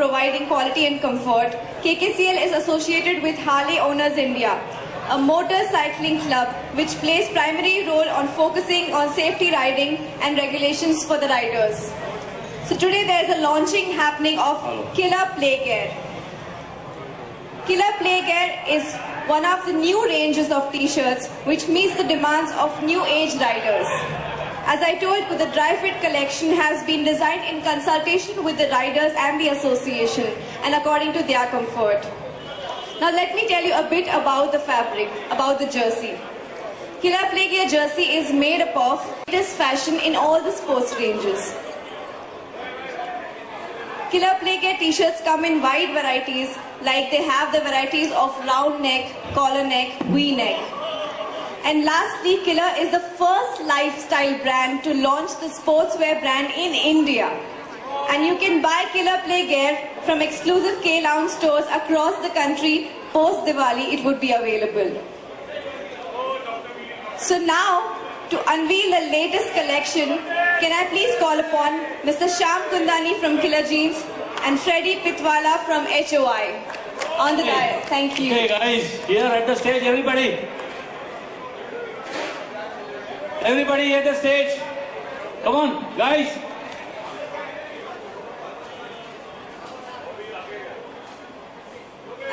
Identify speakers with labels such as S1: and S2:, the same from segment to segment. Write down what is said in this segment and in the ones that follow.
S1: providing quality and comfort, KKCL is associated with Harley Owners India, a motorcycling club which plays primary role on focusing on safety riding and regulations for the riders. So today there is a launching happening of Killer Play Gear. Killer Play Gear is one of the new ranges of t-shirts which meets the demands of new age riders. As I told you, the Dry Fit collection has been designed in consultation with the riders and the association and according to their comfort. Now let me tell you a bit about the fabric, about the jersey. Killer Play Gear jersey is made up of latest fashion in all the sports ranges. Killer Play Gear t-shirts come in wide varieties, like they have the varieties of round neck, collar neck, V-neck. And lastly, Killer is the first lifestyle brand to launch the sportswear brand in India. And you can buy Killer Play Gear from exclusive K-Lounge stores across the country. Post Diwali, it would be available. So now, to unveil the latest collection, can I please call upon Mr. Shyam Kundani from Killer Jeans and Freddy Pitwala from HOI on the dais. Thank you.
S2: Okay guys, here at the stage, everybody. Everybody at the stage. Come on, guys.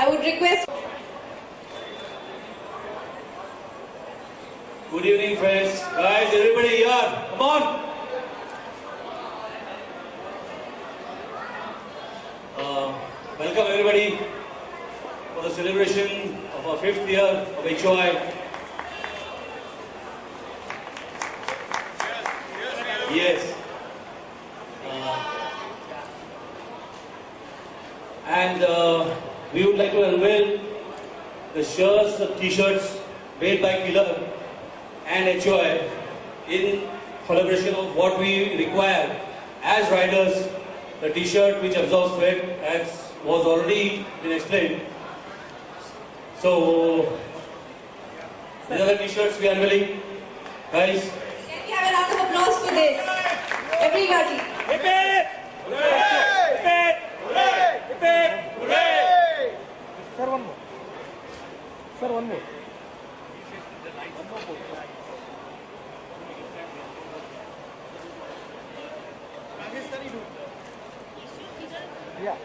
S1: I would request.
S2: Good evening, friends. Guys, everybody here. Come on. Welcome everybody for the celebration of our 5th year of HOI. Yes. And we would like to unveil the shirts, the t-shirts made by Killer and HOI in collaboration of what we require as riders. The t-shirt which absorbs sweat, as was already been explained. So these are the t-shirts we are unveiling. Guys.
S1: Can we have a round of applause for this? Everybody.
S2: Hip it! Hooray! Hip it! Hooray! Hip it! Hooray!
S3: Sir, one more. Sir, one more. Yeah.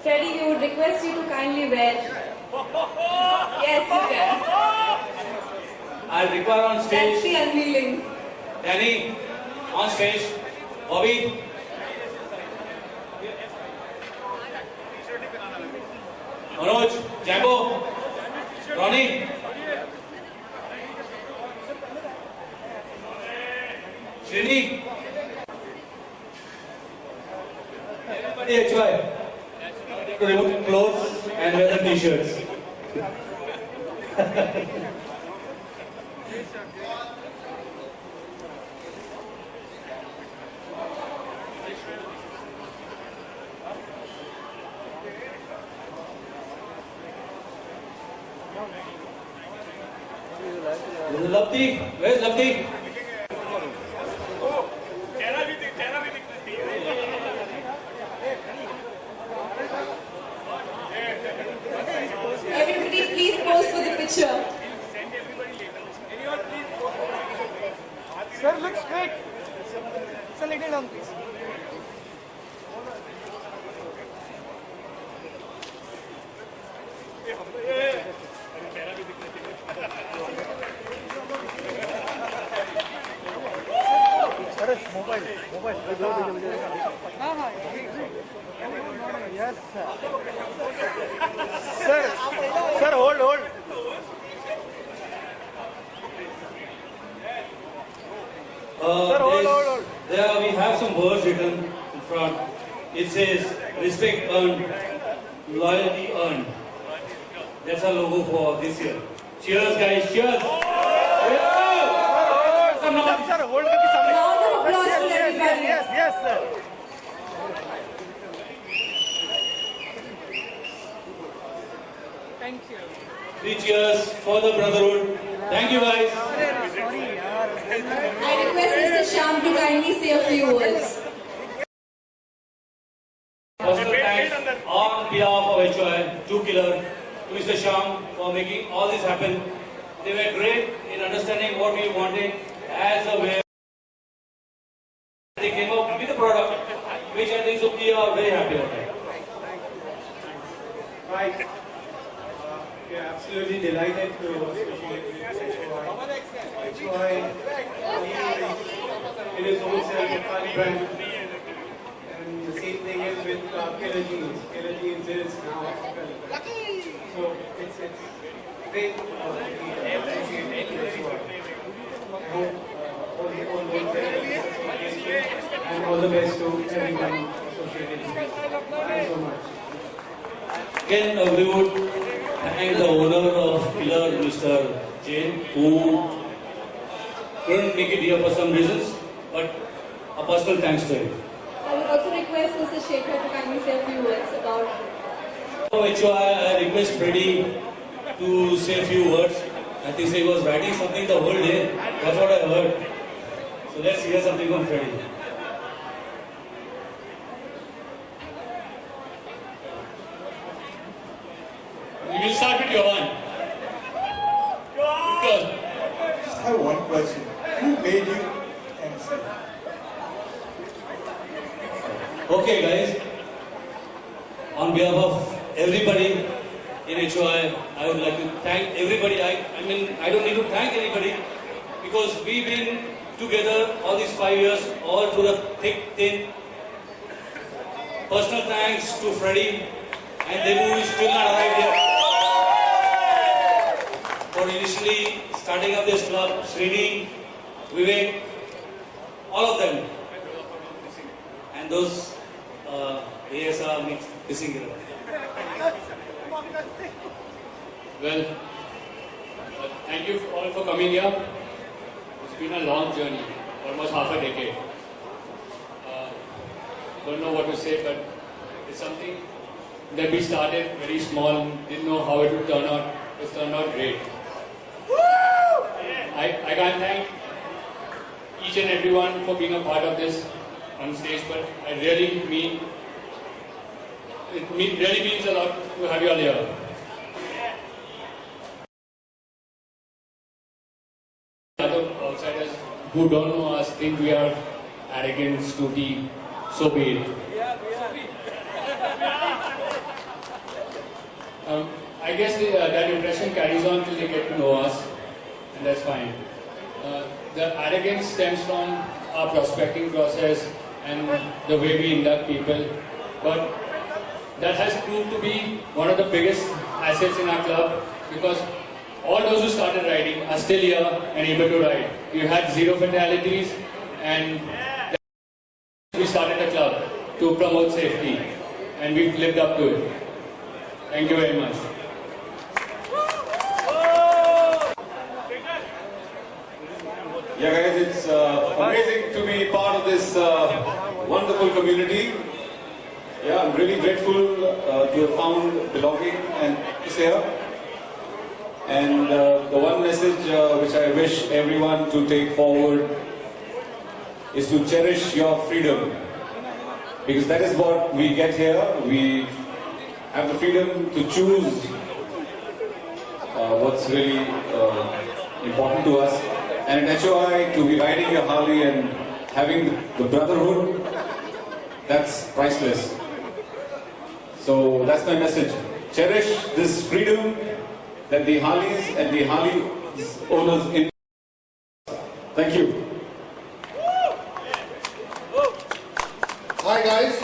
S1: Freddy, we would request you to kindly wear. Yes, you can.
S2: I'll require on
S1: That's
S2: stage.
S1: the unveiling.
S2: Danny, on stage. Bobby. Manoj, Jambo, Ronnie. Srini. Everybody HOI. To remove clothes and wear the t-shirts. Labdi, where's Labdi?
S1: Everybody, please pose for the picture.
S3: Sir, look straight. Sir, leg it down, please. Sir, mobile. Yes, sir. Sir, hold. Sir, hold.
S2: There we have some words written in front. It says, respect earned, loyalty earned. That's our logo for this year. Cheers, guys. Cheers.
S3: Sir, hold करके सामने.
S1: Round of applause for everybody.
S3: Yes, sir.
S1: Thank you.
S2: 3 cheers for the brotherhood. Thank you guys.
S1: I request Mr. Shyam to kindly say a few words.
S2: Personal thanks on behalf of HOI, 2Killer, to Mr. Shyam for making all this happen. They were great in understanding what we wanted as a way. They came up with a product which I think so we are very happy about it.
S4: Right. We are absolutely delighted to associate with HOI. It is wholesale Nepali brand. And the same thing is with Killer Jeans. Killer Jeans is now Nepali. So it's great to associate with HOI. I hope all goes well and all the best to everyone associated with it. Thank you so much.
S2: Again, we would thank the owner of Killer, Mr. Jain, who couldn't make it here for some reasons, but a personal thanks to him.
S1: I would also request Mr. Shekhar to kindly say a few words about
S2: HOI, I request Freddy to say a few words. I think he was writing something the whole day. That's what I heard. So let's hear something from Freddy.
S5: We will start with Johan. Good.
S6: I have one question. Who made you MC?
S2: Okay, guys. On behalf of everybody in HOI, I would like to thank everybody. I mean, I don't need to thank anybody because we've been together all these 5 years, all through the thick, thin. Personal thanks to Freddy and Debu, who is still not arrived yet, for initially starting up this club. Srini, Vivek, all of them. And those ASR missing here.
S5: Well, thank you all for coming here. It's been a long journey, almost half a decade. Don't know what to say, but it's something that we started very small, didn't know how it would turn out. It's turned out great. I can't thank each and everyone for being a part of this on stage, but I really mean, really means a lot to have you all here. Other outsiders who don't know us think we are arrogant, snooty, so be it. I guess that impression carries on till they get to know us, and that's fine. The arrogance stems from our prospecting process and the way we induct people, but that has proved to be one of the biggest assets in our club because all those who started riding are still here and able to ride. We had 0 fatalities and we started a club to promote safety and we've lived up to it. Thank you very much.
S7: Yeah guys, it's amazing to be part of this wonderful community. Yeah, I'm really grateful to have found belonging and peace here. And the one message which I wish everyone to take forward is to cherish your freedom. Because that is what we get here. We have the freedom to choose what's really important to us. And at HOI, to be riding your Harley and having the brotherhood, that's priceless. So that's my message. Cherish this freedom that the Harleys and the Harley owners in. Thank you.
S8: Hi guys.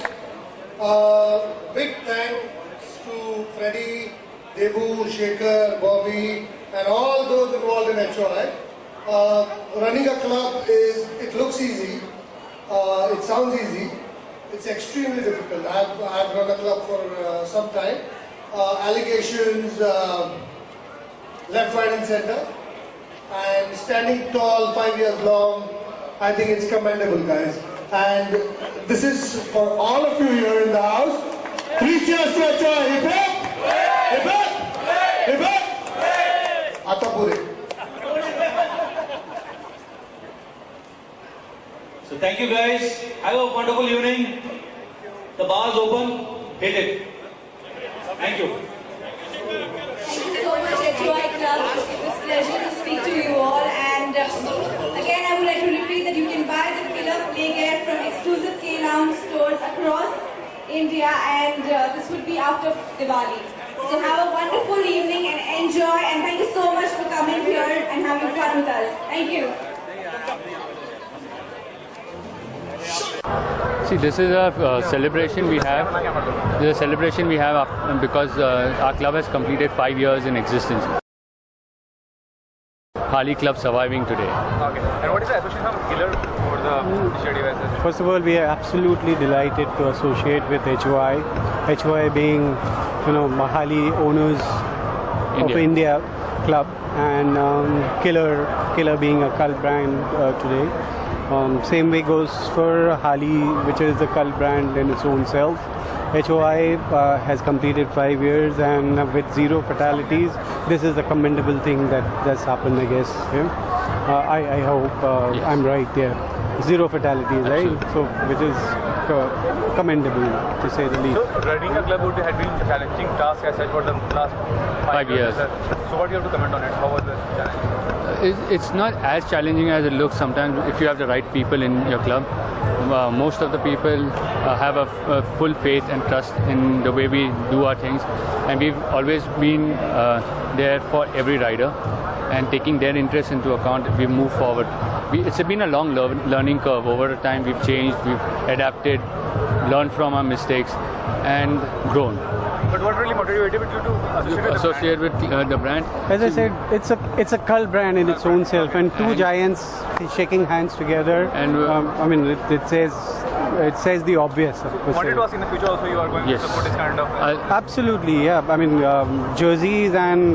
S8: Big thanks to Freddy, Debu, Shekhar, Bobby and all those involved in HOI. Running a club it looks easy, it sounds easy, it's extremely difficult. I've run a club for some time. Allegations, left, right and center, and standing tall, 5 years long, I think it's commendable guys. And this is for all of you here in the house. 3 cheers to HOI. Hip hip! Hip hip! Hip hip! Atapure.
S2: So thank you guys. Have a wonderful evening. The bar is open. Hit it. Thank you.
S1: Thank you so much, HOI Club. It was a pleasure to speak to you all. And again, I would like to repeat that you can buy the Killer Play Gear from exclusive K-Lounge stores across India, and this would be after Diwali. So have a wonderful evening and enjoy. And thank you so much for coming here and having fun with us. Thank you.
S5: See, this is a celebration we have. This is a celebration we have because our club has completed 5 years in existence. Harley Club surviving today.
S3: Okay. And what is the association of Killer for the t-shirt devices?
S9: First of all, we are absolutely delighted to associate with HOI. HOI being, Mahali owners of India Club, and Killer being a cult brand today. Same way goes for Harley, which is a cult brand in its own self. HOI has completed 5 years, and with 0 fatalities, this is a commendable thing that's happened, I guess. Yeah? I hope
S5: Yes.
S9: I'm right there. 0 fatalities,
S5: Absolutely.
S9: right? So, which is commendable, to say the least.
S3: So running a club would have been a challenging task as such for the last 5
S5: 5 years.
S3: So what do you have to comment on it? How was the challenge?
S5: It's not as challenging as it looks sometimes if you have the right people in your club. Most of the people have a full faith and trust in the way we do our things, and we've always been there for every rider, and taking their interest into account, we move forward. It's been a long learning curve. Over time, we've changed, we've adapted, learned from our mistakes, and grown.
S3: But what really motivated you to associate with
S5: the brand.
S9: As I said, it's a cult brand in its own self, and two giants shaking hands together.
S5: And
S9: I mean, it says the obvious.
S3: Wanted to ask in the future also you are going
S5: Yes.
S3: to support this kind of...
S9: Absolutely, yeah. I mean, jerseys and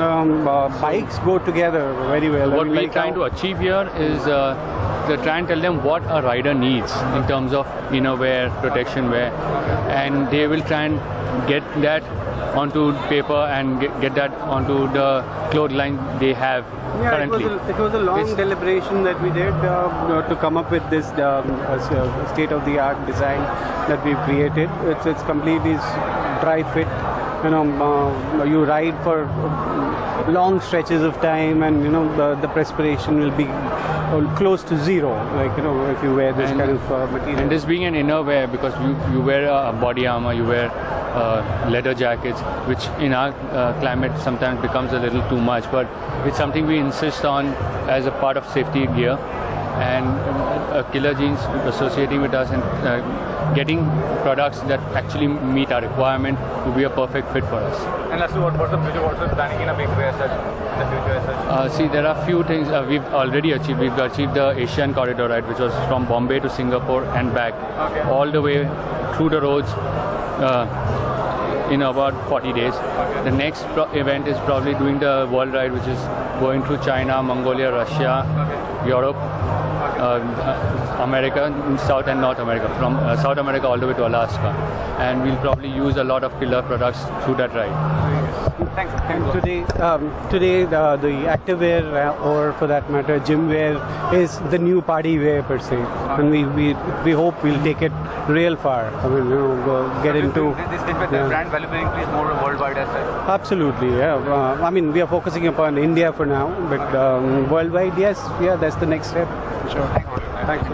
S9: bikes go together very well.
S5: What
S9: I mean,
S5: we're trying to achieve here is to try and tell them what a rider needs in terms of innerwear, protection wear, and they will try and get that onto paper and get that onto the clothesline they have currently.
S9: It was a long deliberation that we did to come up with this state-of-the-art design that we've created. It's completely dry fit. You ride for long stretches of time, and the perspiration will be close to zero. Like if you wear this kind of material.
S5: And this being an innerwear, because you wear a body armor, you wear leather jackets, which in our climate sometimes becomes a little too much, but it's something we insist on as a part of safety gear. And Killer Jeans associating with us and getting products that actually meet our requirement to be a perfect fit for us.
S3: And lastly, what's the future? What's the planning in a big way as such, in the future as such?
S5: See, there are few things we've already achieved. We've achieved the Asian Corridor Ride, which was from Bombay to Singapore and back, all the way through the roads in about 40 days. The next event is probably doing the World Ride, which is going through China, Mongolia, Russia, Europe, America, South and North America, from South America all the way to Alaska. And we'll probably use a lot of Killer products through that ride.
S3: Thanks.
S9: And today the activewear, or for that matter gym wear, is the new party wear per se, and we hope we'll take it real far. I mean, get into
S3: This brand value will increase more worldwide as such.
S9: Absolutely, yeah. I mean, we are focusing upon India for now, but worldwide, yes, yeah, that's the next step. Sure. Thanks.